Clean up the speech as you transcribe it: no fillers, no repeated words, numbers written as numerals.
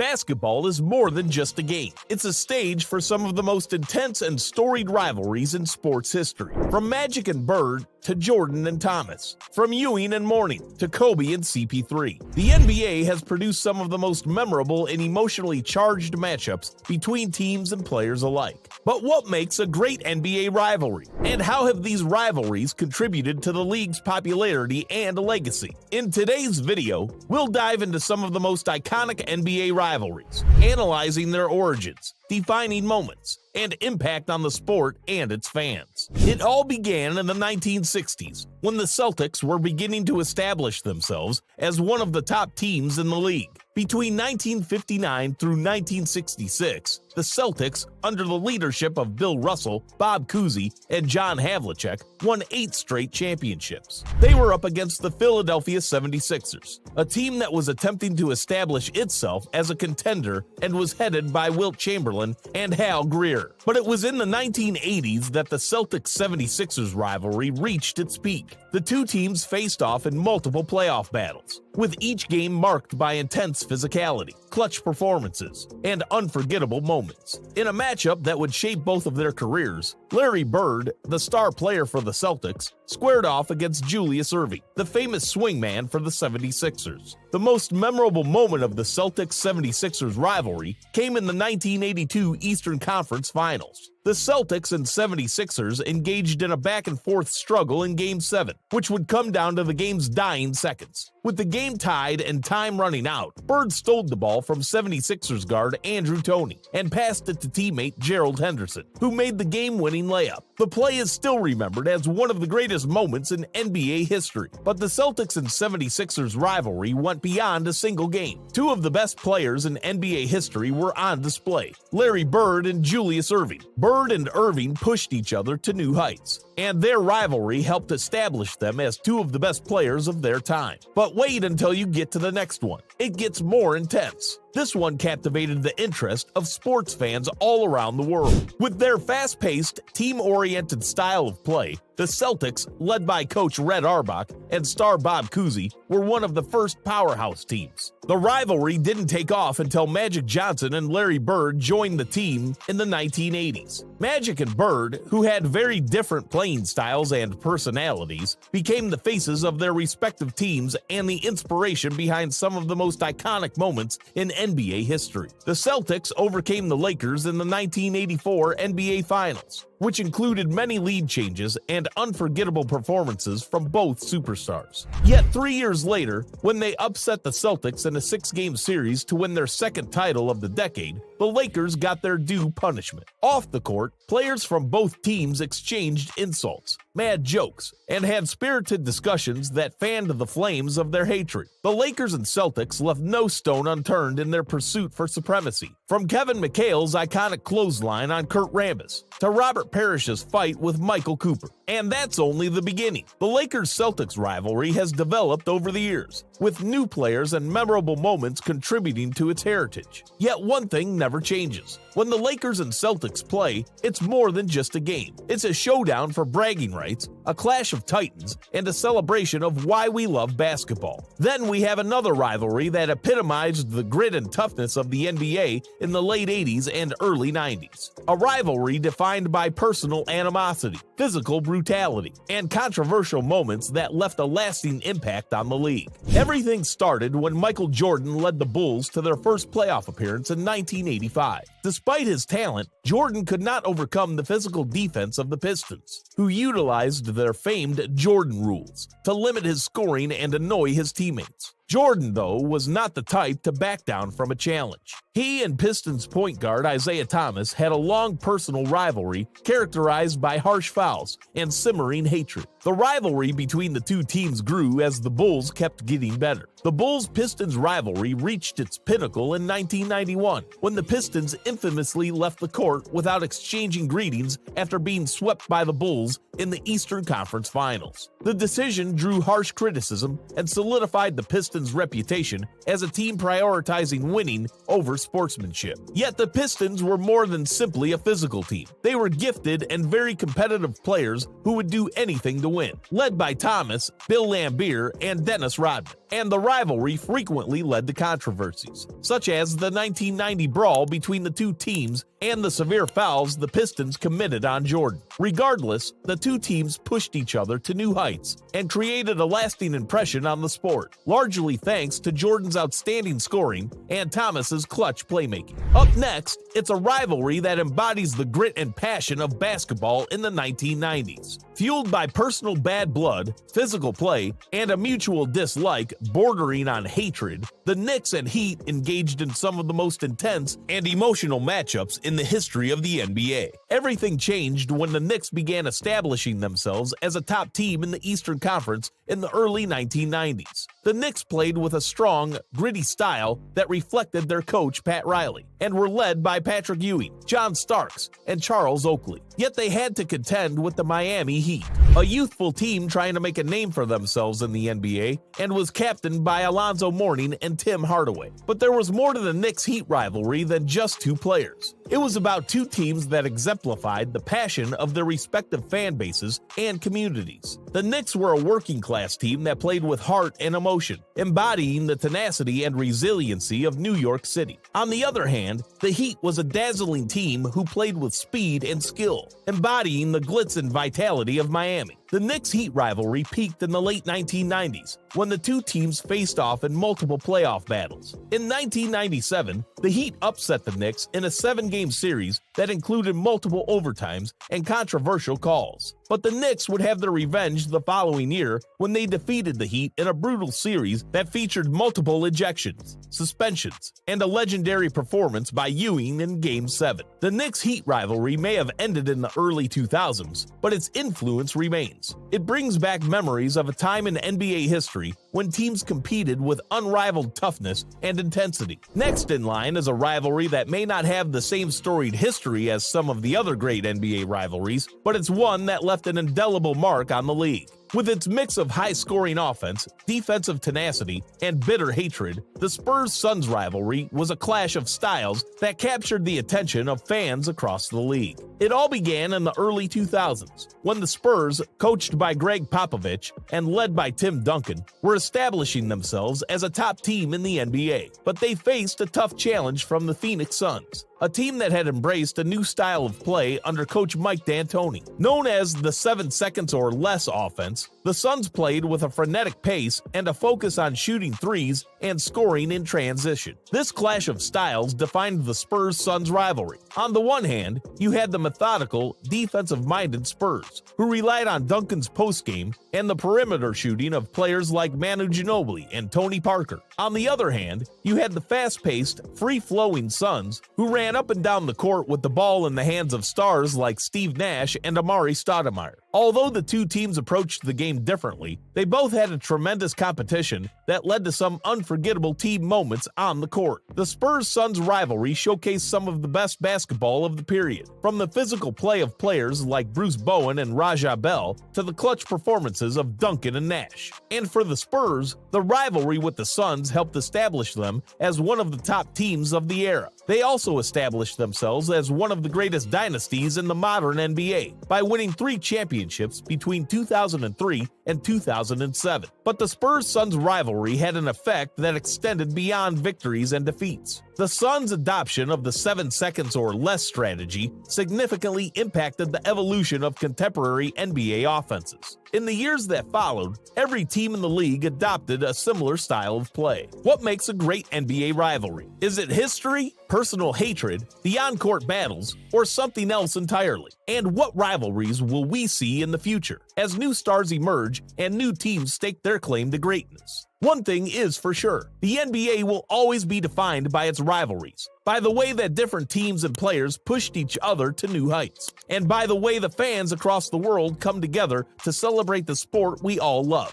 Basketball is more than just a game. It's a stage for some of the most intense and storied rivalries in sports history. From Magic and Bird to Jordan and Thomas. From Ewing and Mourning to Kobe and CP3. The NBA has produced some of the most memorable and emotionally charged matchups between teams and players alike. But what makes a great NBA rivalry? And how have these rivalries contributed to the league's popularity and legacy? In today's video, we'll dive into some of the most iconic NBA rivalries, analyzing their origins, defining moments, and impact on the sport and its fans. It all began in the 1960s, when the Celtics were beginning to establish themselves as one of the top teams in the league. Between 1959 through 1966, the Celtics, under the leadership of Bill Russell, Bob Cousy, and John Havlicek, won 8 straight championships. They were up against the Philadelphia 76ers, a team that was attempting to establish itself as a contender and was headed by Wilt Chamberlain and Hal Greer. But it was in the 1980s that the Celtics-76ers rivalry reached its peak. The two teams faced off in multiple playoff battles, with each game marked by intense physicality, clutch performances, and unforgettable moments. In a matchup that would shape both of their careers, Larry Bird, the star player for the Celtics, squared off against Julius Erving, the famous swingman for the 76ers. The most memorable moment of the Celtics-76ers rivalry came in the 1982 Eastern Conference Finals. The Celtics and 76ers engaged in a back-and-forth struggle in Game 7, which would come down to the game's dying seconds. With the game tied and time running out, Bird stole the ball from 76ers guard Andrew Toney and passed it to teammate Gerald Henderson, who made the game-winning layup. The play is still remembered as one of the greatest moments in NBA history, but the Celtics and 76ers rivalry went beyond a single game. Two of the best players in NBA history were on display: Larry Bird and Julius Erving. Bird and Erving pushed each other to new heights, and their rivalry helped establish them as two of the best players of their time. But wait until you get to the next one. It gets more intense. This one captivated the interest of sports fans all around the world. With their fast-paced, team-oriented style of play, the Celtics, led by coach Red Auerbach and star Bob Cousy, were one of the first powerhouse teams. The rivalry didn't take off until Magic Johnson and Larry Bird joined the team in the 1980s. Magic and Bird, who had very different playing styles and personalities, became the faces of their respective teams and the inspiration behind some of the most iconic moments in NBA history. The Celtics overcame the Lakers in the 1984 NBA Finals, which included many lead changes and unforgettable performances from both superstars. Yet 3 years later, when they upset the Celtics in a 6-game series to win their second title of the decade, the Lakers got their due punishment. Off the court, players from both teams exchanged insults, mad jokes, and had spirited discussions that fanned the flames of their hatred. The Lakers and Celtics left no stone unturned in their pursuit for supremacy. From Kevin McHale's iconic clothesline on Kurt Rambis to Robert Parrish's fight with Michael Cooper. And that's only the beginning. The Lakers-Celtics rivalry has developed over the years, with new players and memorable moments contributing to its heritage. Yet one thing never changes. When the Lakers and Celtics play, it's more than just a game. It's a showdown for bragging rights, a clash of titans, and a celebration of why we love basketball. Then we have another rivalry that epitomized the grit and toughness of the NBA in the late 80s and early 90s. A rivalry defined by personal animosity, physical brutality, and controversial moments that left a lasting impact on the league. Everything started when Michael Jordan led the Bulls to their first playoff appearance in 1985. Despite his talent, Jordan could not overcome the physical defense of the Pistons, who utilized their famed Jordan rules to limit his scoring and annoy his teammates. Jordan, though, was not the type to back down from a challenge. He and Pistons point guard Isaiah Thomas had a long personal rivalry characterized by harsh fouls and simmering hatred. The rivalry between the two teams grew as the Bulls kept getting better. The Bulls-Pistons rivalry reached its pinnacle in 1991, when the Pistons infamously left the court without exchanging greetings after being swept by the Bulls in the Eastern Conference Finals. The decision drew harsh criticism and solidified the Pistons' Pistons' reputation as a team prioritizing winning over sportsmanship. Yet the Pistons were more than simply a physical team. They were gifted and very competitive players who would do anything to win, led by Thomas, Bill Laimbeer, and Dennis Rodman. And the rivalry frequently led to controversies, such as the 1990 brawl between the two teams and the severe fouls the Pistons committed on Jordan. Regardless, the two teams pushed each other to new heights and created a lasting impression on the sport, largely thanks to Jordan's outstanding scoring and Thomas's clutch playmaking. Up next, it's a rivalry that embodies the grit and passion of basketball in the 1990s. Fueled by personal bad blood, physical play, and a mutual dislike bordering on hatred, the Knicks and Heat engaged in some of the most intense and emotional matchups in the history of the NBA. Everything changed when the Knicks began establishing themselves as a top team in the Eastern Conference in the early 1990s. The Knicks played with a strong, gritty style that reflected their coach Pat Riley, and were led by Patrick Ewing, John Starks, and Charles Oakley. Yet they had to contend with the Miami Heat, a youthful team trying to make a name for themselves in the NBA, and was captained by Alonzo Mourning and Tim Hardaway. But there was more to the Knicks-Heat rivalry than just two players. It was about two teams that exemplified the passion of their respective fan bases and communities. The Knicks were a working-class team that played with heart and emotion, embodying the tenacity and resiliency of New York City. On the other hand, the Heat was a dazzling team who played with speed and skill, embodying the glitz and vitality of Miami. The Knicks-Heat rivalry peaked in the late 1990s, when the two teams faced off in multiple playoff battles. In 1997, the Heat upset the Knicks in a 7-game series that included multiple overtimes and controversial calls. But the Knicks would have their revenge the following year when they defeated the Heat in a brutal series that featured multiple ejections, suspensions, and a legendary performance by Ewing in Game 7. The Knicks-Heat rivalry may have ended in the early 2000s, but its influence remains. It brings back memories of a time in NBA history when teams competed with unrivaled toughness and intensity. Next in line is a rivalry that may not have the same storied history as some of the other great NBA rivalries, but it's one that left an indelible mark on the league. With its mix of high-scoring offense, defensive tenacity, and bitter hatred, the Spurs-Suns rivalry was a clash of styles that captured the attention of fans across the league. It all began in the early 2000s, when the Spurs, coached by Greg Popovich and led by Tim Duncan, were establishing themselves as a top team in the NBA. But they faced a tough challenge from the Phoenix Suns, a team that had embraced a new style of play under coach Mike D'Antoni. Known as the 7 seconds or less offense, the Suns played with a frenetic pace and a focus on shooting threes and scoring in transition. This clash of styles defined the Spurs-Suns rivalry. On the one hand, you had the methodical, defensive-minded Spurs, who relied on Duncan's postgame and the perimeter shooting of players like Manu Ginobili and Tony Parker. On the other hand, you had the fast-paced, free-flowing Suns, who ran up and down the court with the ball in the hands of stars like Steve Nash and Amari Stoudemire. Although the two teams approached the game differently, they both had a tremendous competition that led to some unforgettable team moments on the court. The Spurs-Suns rivalry showcased some of the best basketball of the period, from the physical play of players like Bruce Bowen and Raja Bell to the clutch performances of Duncan and Nash. And for the Spurs, the rivalry with the Suns helped establish them as one of the top teams of the era. They also established themselves as one of the greatest dynasties in the modern NBA by winning 3 championships between 2003 and 2007. But the Spurs-Suns rivalry had an effect that extended beyond victories and defeats. The Suns' adoption of the 7 seconds or less strategy significantly impacted the evolution of contemporary NBA offenses. In the years that followed, every team in the league adopted a similar style of play. What makes a great NBA rivalry? Is it history, personal hatred, the on-court battles, or something else entirely? And what rivalries will we see in the future as new stars emerge and new teams stake their claim to greatness? One thing is for sure, the NBA will always be defined by its rivalries, by the way that different teams and players pushed each other to new heights, and by the way the fans across the world come together to celebrate the sport we all love.